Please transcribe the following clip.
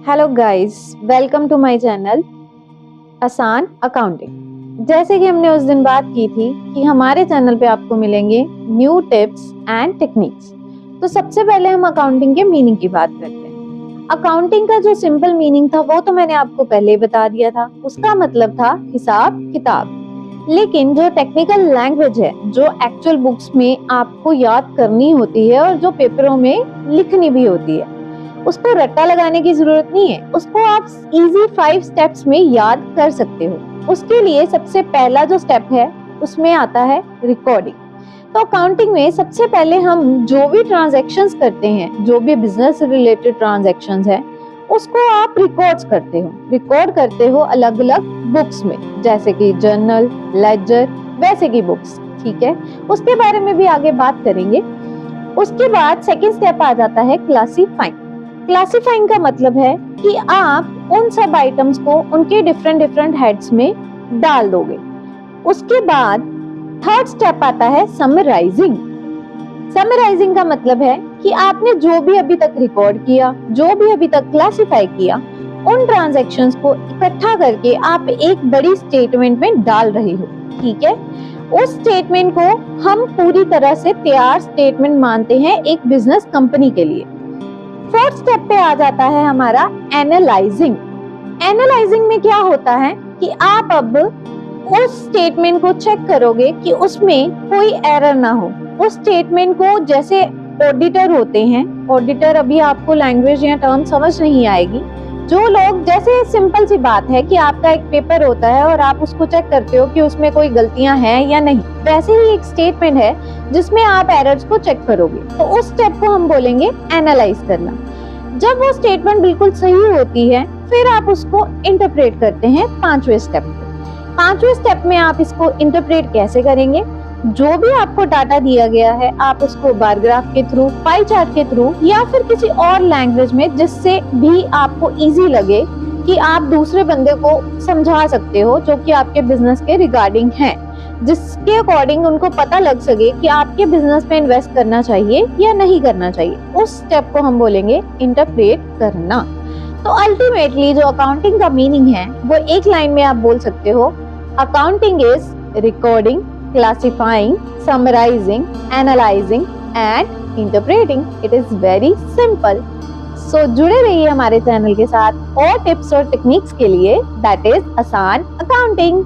Hello guys, welcome to my channel Aasan accounting. जैसे कि हमने उस दिन बात की थी कि हमारे चैनल पे आपको मिलेंगे न्यू टिप्स एंड टेक्निक्स। तो सबसे पहले हम अकाउंटिंग के मीनिंग की बात करते हैं। अकाउंटिंग का जो सिंपल मीनिंग था वो तो मैंने आपको पहले ही बता दिया था। उसका मतलब था हिसाब किताब। लेकिन जो टेक्निकल लैंग्वेज है, जो एक्चुअल बुक्स में आपको याद करनी होती है और जो पेपरों में लिखनी भी होती है, उसको रट्टा लगाने की जरूरत नहीं है। उसको आप इजी 5 स्टेप्स में याद कर सकते हो। उसके लिए सबसे पहला जो स्टेप है उसमें आता है रिकॉर्डिंग। तो अकाउंटिंग में सबसे पहले हम जो भी ट्रांजैक्शंस करते हैं, जो भी बिजनेस से रिलेटेड ट्रांजैक्शंस है, उसको आप रिकॉर्ड करते हो अलग अलग बुक्स में, जैसे कि जर्नल, लेजर, वैसे की बुक्स। ठीक है, उसके बारे में भी आगे बात करेंगे। उसके बाद सेकंड स्टेप आ जाता है क्लासिफाइंग। क्लासिफाइंग का मतलब है कि आप उन सब आइटम्स को उनके डिफरेंट हेड्स में डाल दोगे। उसके बाद थर्ड स्टेप आता है समराइजिंग। समराइजिंग का मतलब है कि आपने जो भी अभी तक रिकॉर्ड किया, जो भी अभी तक क्लासिफाई किया, उन ट्रांजैक्शंस को इकट्ठा करके आप एक बड़ी स्टेटमेंट में डाल रहे हो। ठीक है, उस स्टेटमेंट को हम पूरी तरह से तैयार स्टेटमेंट मानते हैं एक बिजनेस कंपनी के लिए। फोर्थ स्टेप पे आ जाता है हमारा एनालाइजिंग। एनालाइजिंग में क्या होता है कि आप अब उस स्टेटमेंट को चेक करोगे कि उसमें कोई एरर ना हो। उस स्टेटमेंट को, जैसे ऑडिटर होते हैं, ऑडिटर, अभी आपको लैंग्वेज या टर्म समझ नहीं आएगी, जो लोग, जैसे सिंपल सी बात है कि आपका एक पेपर होता है और आप उसको चेक करते हो कि उसमें कोई गलतियां हैं या नहीं, वैसे ही एक स्टेटमेंट है जिसमें आप एरर्स को चेक करोगे। तो उस स्टेप को हम बोलेंगे एनालाइज करना। जब वो स्टेटमेंट बिल्कुल सही होती है, फिर आप उसको इंटरप्रेट करते हैं पांचवें स्टेप में। पांचवें स्टेप में आप इसको इंटरप्रेट कैसे करेंगे? जो भी आपको डाटा दिया गया है, आप उसको बार ग्राफ के थ्रू, पाई चार्ट के थ्रू, या फिर किसी और लैंग्वेज में जिससे भी आपको इजी लगे कि आप दूसरे बंदे को समझा सकते हो, जो कि आपके बिजनेस के रिगार्डिंग है, जिसके अकॉर्डिंग उनको पता लग सके कि आपके बिजनेस में इन्वेस्ट करना चाहिए या नहीं करना चाहिए। उस स्टेप को हम बोलेंगे इंटरप्रेट करना। तो अल्टीमेटली जो अकाउंटिंग का मीनिंग है वो एक लाइन में आप बोल सकते हो, accounting is recording, classifying, summarizing, analyzing and interpreting. It is very simple. So जुड़े रहिए हमारे चैनल के साथ और टिप्स और टेक्निक्स के लिए। That is आसान अकाउंटिंग।